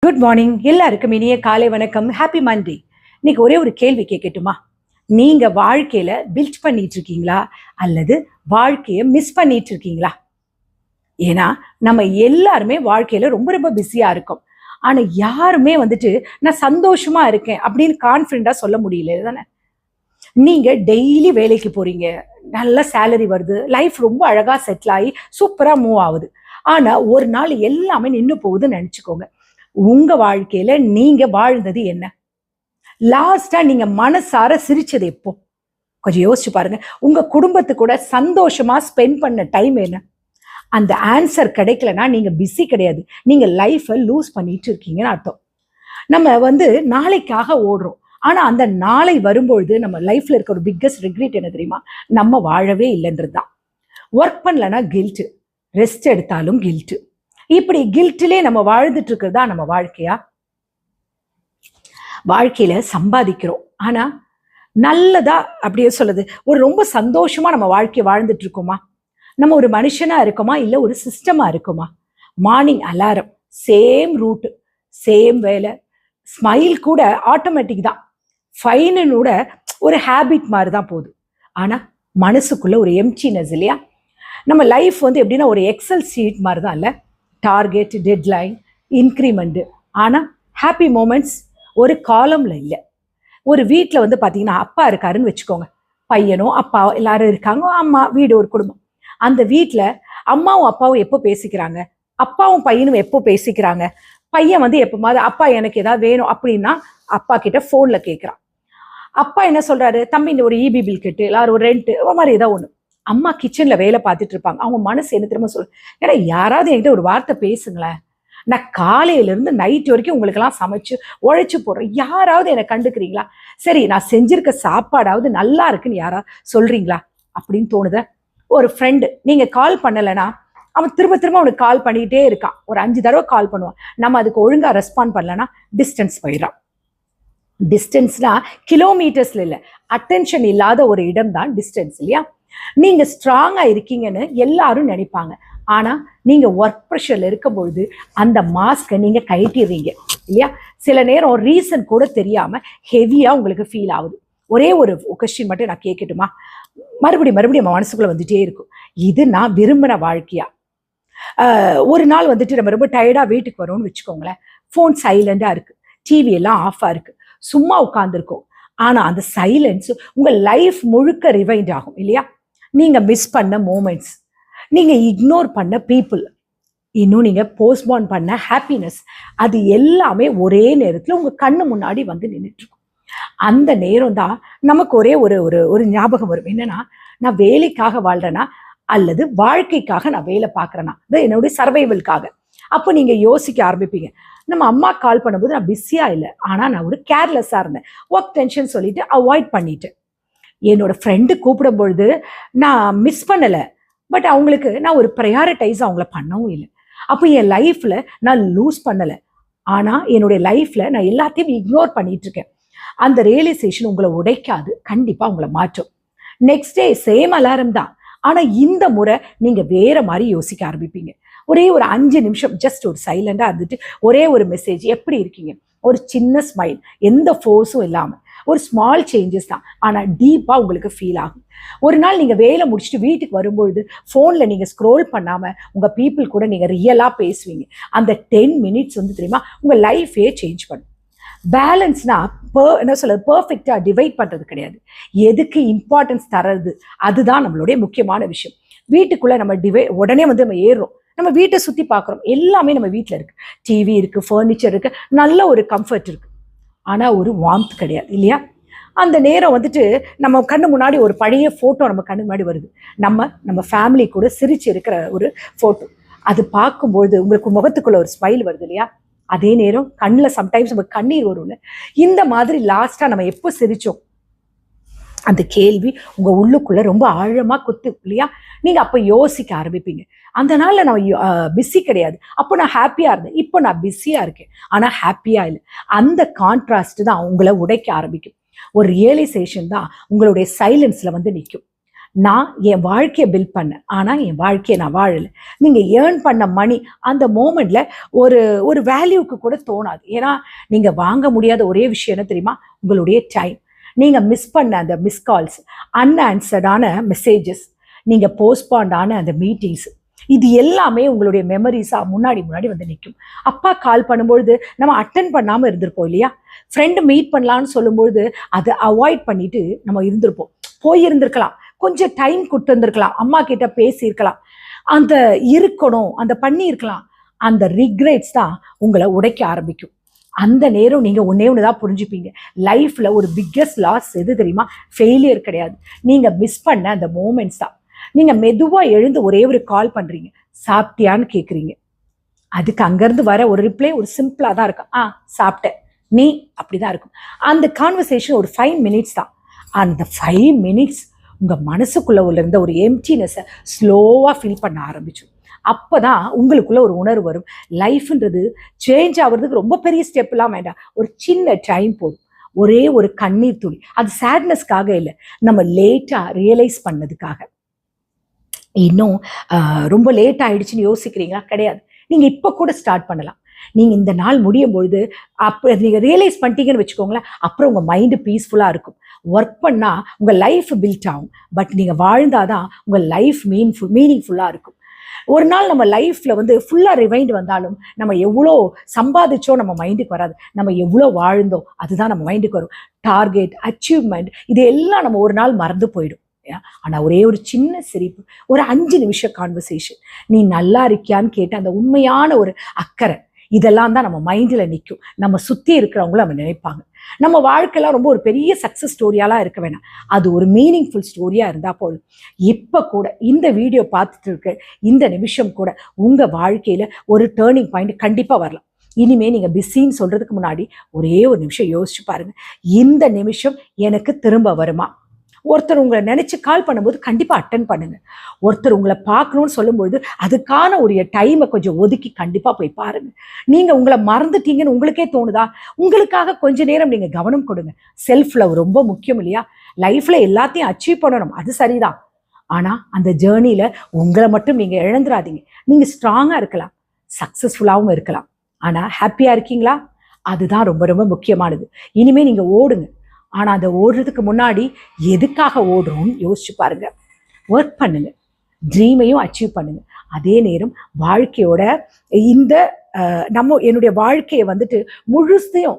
Good morning. எல்லாருக்கும் இனிய காலை வணக்கம். Happy Monday. இன்னைக்கு ஒரே ஒரு கேள்வி கேட்கட்டுமா? நீங்க வாழ்க்கையில பில்ட் பண்ணிட்டு இருக்கீங்களா அல்லது வாழ்க்கையை மிஸ் பண்ணிட்டு இருக்கீங்களா? ஏன்னா நம்ம எல்லாருமே வாழ்க்கையில ரொம்ப ரொம்ப பிஸியா இருக்கோம். ஆனா யாருமே நான் சந்தோஷமா இருக்கேன் அப்படின்னு கான்ஃபிடண்டா சொல்ல முடியல தானே? நீங்க டெய்லி வேலைக்கு போறீங்க, நல்ல சேலரி வருது, லைஃப் ரொம்ப அழகா செட்டில் ஆகி சூப்பரா மூவ் ஆகுது. ஆனா ஒரு நாள் எல்லாமே நின்று போகுதுன்னு நினைச்சுக்கோங்க. உங்க வாழ்க்கையில நீங்க வாழ்ந்தது என்ன? லாஸ்டா நீங்க மனசார சிரிச்சது எப்போ? கொஞ்சம் யோசிச்சு பாருங்க. உங்க குடும்பத்து கூட சந்தோஷமா ஸ்பெண்ட் பண்ண டைம் என்ன? அந்த ஆன்சர் கிடைக்கலன்னா நீங்க பிஸி கிடையாது, நீங்க லைஃபை லூஸ் பண்ணிட்டு இருக்கீங்கன்னு அர்த்தம். நம்ம நாளைக்காக ஓடுறோம். ஆனா அந்த நாளை வரும்பொழுது நம்ம லைஃப்ல இருக்க ஒரு பிக்கஸ்ட் ரிக்ரெட் என்ன தெரியுமா? நம்ம வாழவே இல்லைன்றது தான். ஒர்க் பண்ணலன்னா கில்ட்டு, ரெஸ்ட் எடுத்தாலும் கில்ட்டு. இப்படி கில்ட்டிலே நம்ம வாழ்ந்துட்டு இருக்கிறதா நம்ம வாழ்க்கையா? வாழ்க்கையில சம்பாதிக்கிறோம், ஆனா நல்லதா அப்படியே சொல்லுது ஒரு ரொம்ப சந்தோஷமா நம்ம வாழ்க்கையை வாழ்ந்துட்டு இருக்கோமா? நம்ம ஒரு மனுஷனா இருக்கோமா இல்ல ஒரு சிஸ்டமா இருக்கோமா? Morning alarm, same route, same வேலை, ஸ்மைல் கூட ஆட்டோமேட்டிக் தான், ஃபைனு கூட ஒரு ஹேபிட் மாதிரி தான் போகுது. ஆனா மனசுக்குள்ள ஒரு எம்டினஸ் இல்லையா? நம்ம லைஃப் எப்படின்னா ஒரு எக்ஸல் சீட் மாதிரி தான் இல்லை? Target, deadline, increment. ஆனால் ஹாப்பி மூமெண்ட்ஸ் ஒரு காலம்ல இல்லை. ஒரு வீட்டில் பார்த்தீங்கன்னா அப்பா இருக்காருன்னு வச்சுக்கோங்க, பையனும் அப்பாவும் எல்லாரும் இருக்காங்க, அம்மா, வீடு, ஒரு குடும்பம். அந்த வீட்டில் அம்மாவும் அப்பாவும் எப்போ பேசிக்கிறாங்க? அப்பாவும் பையனும் எப்போ பேசிக்கிறாங்க? பையன் எப்போமாவது அப்பா எனக்கு ஏதாவது வேணும் அப்படின்னா அப்பா கிட்ட ஃபோனில் கேட்குறான். அப்பா என்ன சொல்றாரு? தம்பி இந்த ஒரு இபி பில் கட்டு, எல்லாரும் ஒரு ரெண்ட், ஒரு மாதிரி ஏதாவது ஒன்று. அம்மா கிச்சன்ல வேலை பார்த்துட்டு இருப்பாங்க. அவங்க மனசு என்ன திரும்ப சொல்லு, ஏன்னா யாராவது என்கிட்ட ஒரு வார்த்தை பேசுங்களேன், நான் காலையில இருந்து நைட் வரைக்கும் உங்களுக்கெல்லாம் சமைச்சு உழைச்சு போடுறேன், யாராவது என்னை கண்டுக்கிறீங்களா? சரி, நான் செஞ்சிருக்க சாப்பாடாவது நல்லா இருக்குன்னு யாராவது சொல்றீங்களா அப்படின்னு தோணுத. ஒரு ஃப்ரெண்டு நீங்க கால் பண்ணலைன்னா அவன் திரும்ப திரும்ப அவனுக்கு கால் பண்ணிக்கிட்டே இருக்கான். ஒரு 5 தடவை கால் பண்ணுவான். நம்ம அதுக்கு ஒழுங்கா ரெஸ்பாண்ட் பண்ணலன்னா டிஸ்டன்ஸ் போயிடறான். டிஸ்டன்ஸ்னா கிலோமீட்டர்ஸ்ல இல்லை, அட்டென்ஷன் இல்லாத ஒரு இடம் தான் டிஸ்டன்ஸ் இல்லையா? நீங்க ஸ்ட்ராங்கா இருக்கீங்கன்னு எல்லாரும் நினைப்பாங்க. ஆனா நீங்க ஒர்க் ப்ரெஷர்ல இருக்கும்பொழுது அந்த மாஸ்கை நீங்க கழட்டிடுறீங்க இல்லையா? சில நேரம் ரீசன் கூட தெரியாம ஹெவியா உங்களுக்கு ஃபீல் ஆகுது. ஒரே ஒரு கொஸ்டின் மட்டும் நான் கேட்கட்டுமா? மறுபடியும் நம்ம மனசுக்குள்ள வந்துட்டே இருக்கும், இது நான் விரும்பின வாழ்க்கையா? ஒரு நாள் நம்ம ரொம்ப டயர்டா வீட்டுக்கு வரோம்னு வச்சுக்கோங்களேன். ஃபோன் சைலண்டா இருக்கு, டிவி எல்லாம் ஆஃபா இருக்கு, சும்மா உட்காந்துருக்கோம். ஆனா அந்த சைலன்ஸ் உங்க லைஃப் முழுக்க ரிவைண்ட் ஆகும் இல்லையா? நீங்க மிஸ் பண்ண மூமெண்ட்ஸ், நீங்க இக்னோர் பண்ண பீப்புள், இன்னும் நீங்க போஸ்ட்போன் பண்ண ஹாப்பினஸ், அது எல்லாமே ஒரே நேரத்தில் உங்க கண்ணு முன்னாடி நின்றுட்டு இருக்கும். அந்த நேரம் தான் நமக்கு ஒரே ஒரு ஒரு ஞாபகம் வரும். என்னன்னா, நான் வேலைக்காக வாழ்றேனா அல்லது வாழ்க்கைக்காக நான் வேலை பார்க்குறேன்னா, என்னுடைய சர்வைவல்காக. அப்போ நீங்க யோசிக்க ஆரம்பிப்பீங்க, நம்ம அம்மா கால் பண்ணும்போது நான் பிஸியா இல்லை, ஆனால் நான் ஒரு கேர்லெஸ்ஸாக இருந்தேன், ஒர்க் டென்ஷன் சொல்லிட்டு அவாய்ட் பண்ணிட்டேன். என்னோட ஃப்ரெண்டு கூப்பிடும் பொழுது நான் மிஸ் பண்ணலை, பட் அவங்களுக்கு நான் ஒரு ப்ரையாரிட்டைஸ் அவங்கள பண்ணவும் இல்லை. அப்போ என் லைஃப்பில் நான் லூஸ் பண்ணலை, ஆனால் என்னுடைய லைஃப்பில் நான் எல்லாத்தையும் இக்னோர் பண்ணிட்டு இருக்கேன். அந்த ரியலைசேஷன் உங்களை உடைக்காது, கண்டிப்பாக உங்களை மாற்றும். நெக்ஸ்ட் டே சேம் அலாரம் தான், ஆனால் இந்த முறை நீங்கள் வேற மாதிரி யோசிக்க ஆரம்பிப்பீங்க. ஒரே ஒரு 5 நிமிஷம் ஜஸ்ட் ஒரு சைலண்டாக இருந்துட்டு ஒரே ஒரு மெசேஜ், எப்படி இருக்கீங்க, ஒரு சின்ன ஸ்மைல், எந்த ஃபோர்ஸும் இல்லாமல், ஒரு ஸ்மால் சேஞ்சஸ் தான், ஆனால் டீப்பாக உங்களுக்கு ஃபீல் ஆகும். ஒரு நாள் நீங்கள் வேலை முடிச்சுட்டு வீட்டுக்கு வரும்பொழுது ஃபோனில் நீங்கள் ஸ்க்ரோல் பண்ணாமல் உங்கள் பீப்புள் கூட நீங்கள் ரியலாக பேசுவீங்க. அந்த 10 மினிட்ஸ் தெரியுமா உங்கள் லைஃபே சேஞ்ச் பண்ணும். பேலன்ஸ்னா என்ன சொல்றது, பர்ஃபெக்டா டிவைட் பண்றது கிடையாது, எதுக்கு இம்பார்ட்டன்ஸ் தர்றது, அதுதான் நம்மளுடைய முக்கியமான விஷயம். வீட்டுக்குள்ள நம்ம உடனே நம்ம ஏறுறோம், நம்ம வீட்டை சுத்தி பார்க்குறோம், எல்லாமே நம்ம வீட்டில் இருக்கு, டிவி இருக்கு, ஃபர்னிச்சர் இருக்கு, நல்ல ஒரு கம்ஃபர்ட் இருக்கு, ஆனா ஒரு வார்ம்த் கிடையாது இல்லையா? அந்த நேரம் நம்ம கண்ணு முன்னாடி ஒரு பழைய போட்டோ நம்ம கண்ணு முன்னாடி வருது, நம்ம ஃபேமிலி கூட சிரிச்சு இருக்கிற ஒரு போட்டோ. அது பார்க்கும்போது உங்களுக்கு முகத்துக்குள்ள ஒரு ஸ்மைல் வருது இல்லையா? அதே நேரம் கண்ணில் சம்டைம்ஸ் நம்ம கண்ணீர் வரும்ல. இந்த மாதிரி லாஸ்டா நம்ம எப்போ சிரிச்சோம், அந்த கேள்வி உங்க உள்ளுக்குள்ள ரொம்ப ஆழமா குத்து இல்லையா? நீங்க அப்ப யோசிக்க ஆரம்பிப்பீங்க, அந்த நாள்ல நான் பிஸி கிடையாது, அப்போ நான் ஹாப்பியா இருந்தேன், இப்போ நான் பிஸியா இருக்கேன் ஆனா ஹாப்பியா இல்லை. அந்த கான்ட்ராஸ்ட் தான் உங்களை உடைக்க ஆரம்பிக்கும். ஒரு ரியலைசேஷன் தான் உங்களுடைய சைலன்ஸ்ல நிற்கும். நான் என் வாழ்க்கையை பில்ட் பண்ணேன், ஆனால் என் வாழ்க்கையை நான் வாழலை. நீங்கள் ஏர்ன் பண்ண மணி அந்த மோமெண்ட்ல ஒரு ஒரு வேல்யூக்கு கூட தோணாது. ஏன்னா நீங்கள் வாங்க முடியாத ஒரே விஷயம் என்ன தெரியுமா? உங்களுடைய டைம். நீங்கள் மிஸ் பண்ண அந்த மிஸ் கால்ஸ், அன்ஆன்சர்டான மெசேஜஸ், நீங்கள் போஸ்ட்பாண்டான அந்த மீட்டிங்ஸ், இது எல்லாமே உங்களுடைய மெமரிஸாக முன்னாடி வந்து நிற்கும். அப்பா கால் பண்ணும்பொழுது நம்ம அட்டன் பண்ணாமல் இருந்திருப்போம் இல்லையா? ஃப்ரெண்டு மீட் பண்ணலான்னு சொல்லும்பொழுது அதை அவாய்ட் பண்ணிட்டு நம்ம இருந்திருப்போம். போயிருந்திருக்கலாம், கொஞ்சம் டைம் கொடுத்து இருந்திருக்கலாம், அம்மா கிட்ட பேசியிருக்கலாம், அந்த இருக்கணும், அந்த பண்ணியிருக்கலாம். அந்த ரிக்ரெட்ஸ் தான் உங்களை உடைக்க ஆரம்பிக்கும். அந்த நேரம் நீங்கள் ஒன்றே ஒன்று தான் புரிஞ்சுப்பீங்க. லைஃப்பில் ஒரு பிக்கஸ்ட் லாஸ் எது தெரியுமா? ஃபெயிலியர் கிடையாது, நீங்கள் மிஸ் பண்ண அந்த மூமெண்ட்ஸ் தான். நீங்கள் மெதுவாக எழுந்து ஒரே ஒரு கால் பண்ணுறீங்க, சாப்பிட்டியான்னு கேட்குறீங்க. அதுக்கு அங்கேருந்து வர ஒரு ரிப்ளை ஒரு சிம்பிளாக தான் இருக்கும், சாப்பிட்டேன், நீ, அப்படி தான் இருக்கும். அந்த கான்வர்சேஷன் ஒரு 5 minutes தான். அந்த 5 minutes உங்கள் மனசுக்குள்ளே இருந்த ஒரு எம்டினஸை ஸ்லோவாக ஃபீல் பண்ண ஆரம்பிச்சோம். அப்போ தான் உங்களுக்குள்ள ஒரு உணர்வு வரும். லைஃப்ன்றது சேஞ்ச் ஆகிறதுக்கு ரொம்ப பெரிய ஸ்டெப்லாம் வேண்டாம், ஒரு சின்ன டைம் போதும். ஒரே ஒரு கண்ணீர் துளி, அது சேட்னஸ்க்காக இல்லை, நம்ம லேட்டாக ரியலைஸ் பண்ணதுக்காக. இன்னும் ரொம்ப லேட் ஆகிடுச்சின்னு யோசிக்கிறீங்களா? கிடையாது, நீங்கள் இப்போ கூட ஸ்டார்ட் பண்ணலாம். நீங்கள் இந்த நாள் முடியும் பொழுது அப்போ நீங்கள் ரியலைஸ் பண்ணிட்டீங்கன்னு வச்சுக்கோங்களேன், அப்புறம் உங்கள் மைண்டு பீஸ்ஃபுல்லாக இருக்கும். ஒர்க் பண்ணால் உங்கள் லைஃப் பில்ட் ஆகும், பட் நீங்கள் வாழ்ந்தாதான் உங்கள் லைஃப் மீனிங்ஃபுல்லாக இருக்கும். ஒரு நாள் நம்ம லைஃப்பில் ஃபுல்லாக ரிவைண்ட் வந்தாலும் நம்ம எவ்வளோ சம்பாதிச்சோ நம்ம மைண்டுக்கு வராது, நம்ம எவ்வளோ வாழ்ந்தோம் அதுதான் நம்ம மைண்டுக்கு வரும். டார்கெட், அச்சீவ்மெண்ட், இது எல்லாம் நம்ம ஒரு நாள் மறந்து போயிடும். ஆனால் ஒரே ஒரு சின்ன சிரிப்பு, ஒரு 5 நிமிஷம் கான்வர்சேஷன், நீ நல்லா இருக்கியான்னு கேட்ட அந்த உண்மையான ஒரு அக்கறை, இதெல்லாம் தான் நம்ம மைண்டில் நிற்கும். நம்ம சுற்றி இருக்கிறவங்களும் நம்ம நினைப்பாங்க. நம்ம வாழ்க்கையெல்லாம் ரொம்ப ஒரு பெரிய சக்ஸஸ் ஸ்டோரியாலாம் இருக்க வேணாம், அது ஒரு மீனிங்ஃபுல் ஸ்டோரியாக இருந்தால் போதும். இப்போ கூட இந்த வீடியோ பார்த்துட்டு இருக்க இந்த நிமிஷம் கூட உங்கள் வாழ்க்கையில் ஒரு டேர்னிங் பாயிண்ட் கண்டிப்பாக வரலாம். இனிமேல் நீங்கள் பிஸின்னு சொல்கிறதுக்கு முன்னாடி ஒரே ஒரு நிமிஷம் யோசிச்சு பாருங்கள், இந்த நிமிஷம் எனக்கு திரும்ப வருமா? ஒருத்தர் உங்களை நினச்சி கால் பண்ணும்போது கண்டிப்பாக அட்டன் பண்ணுங்க. ஒருத்தர் உங்களை பார்க்கணும்னு சொல்லும்பொழுது அதுக்கான ஒரு டைமை கொஞ்சம் ஒதுக்கி கண்டிப்பாக போய் பாருங்கள். நீங்கள் உங்களை மறந்துட்டீங்கன்னு உங்களுக்கே தோணுதா? உங்களுக்காக கொஞ்ச நேரம் நீங்கள் கவனம் கொடுங்க. செல்ஃப் லவ் ரொம்ப முக்கியம் இல்லையா? லைஃப்பில் எல்லாத்தையும் அச்சீவ் பண்ணணும், அது சரிதான். ஆனால் அந்த ஜேர்னியில் உங்களை மட்டும் நீங்கள் இழந்துடாதீங்க. நீங்கள் ஸ்ட்ராங்காக இருக்கலாம், சக்ஸஸ்ஃபுல்லாகவும் இருக்கலாம், ஆனால் ஹாப்பியாக இருக்கீங்களா? அதுதான் ரொம்ப ரொம்ப முக்கியமானது. இனிமேல் நீங்கள் ஓடுங்க, ஆனால் அதை ஓடுறதுக்கு முன்னாடி எதுக்காக ஓடுறோம்னு யோசிச்சு பாருங்க. ஒர்க் பண்ணுங்க, ட்ரீமையும் அச்சீவ் பண்ணுங்க. அதே நேரம் வாழ்க்கையோட இந்த என்னுடைய வாழ்க்கையை முழுசையும்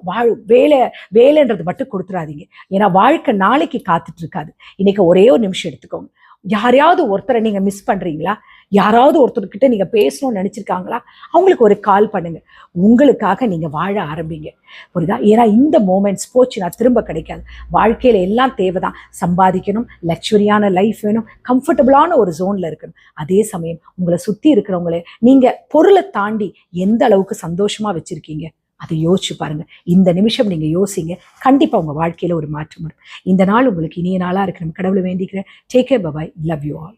வேலைன்றது மட்டும் கொடுத்துடாதீங்க. ஏன்னா வாழ்க்கை நாளைக்கு காத்துட்டு இருக்காது. இன்னைக்கு ஒரே ஒரு நிமிஷம் எடுத்துக்கோங்க. யாரையாவது ஒருத்தரை நீங்கள் மிஸ் பண்ணுறீங்களா? யாராவது ஒருத்தர்கிட்ட நீங்கள் பேசணும்னு நினச்சிருக்காங்களா? அவங்களுக்கு ஒரு கால் பண்ணுங்க. உங்களுக்காக நீங்கள் வாழ ஆரம்பிங்க, புரியுதா? ஏன்னா இந்த மூமெண்ட்ஸ் போச்சுன்னா திரும்ப கிடைக்காது. வாழ்க்கையில் எல்லாம் தேவை தான். சம்பாதிக்கணும், லக்ஸுரியான லைஃப் வேணும், கம்ஃபர்டபுளான ஒரு ஜோனில் இருக்கணும். அதே சமயம் உங்களை சுற்றி இருக்கிறவங்களே நீங்கள் பொருளை தாண்டி எந்த அளவுக்கு சந்தோஷமாக வச்சுருக்கீங்க அதை யோசிச்சு பாருங்க. இந்த நிமிஷம் நீங்க யோசிங்க, கண்டிப்பா உங்க வாழ்க்கையில ஒரு மாற்றம் வரும். இந்த நாள் உங்களுக்கு இனிய நாளா இருக்கணும் கடவுளை வேண்டிக்கிறேன். Take care, bye, love you all.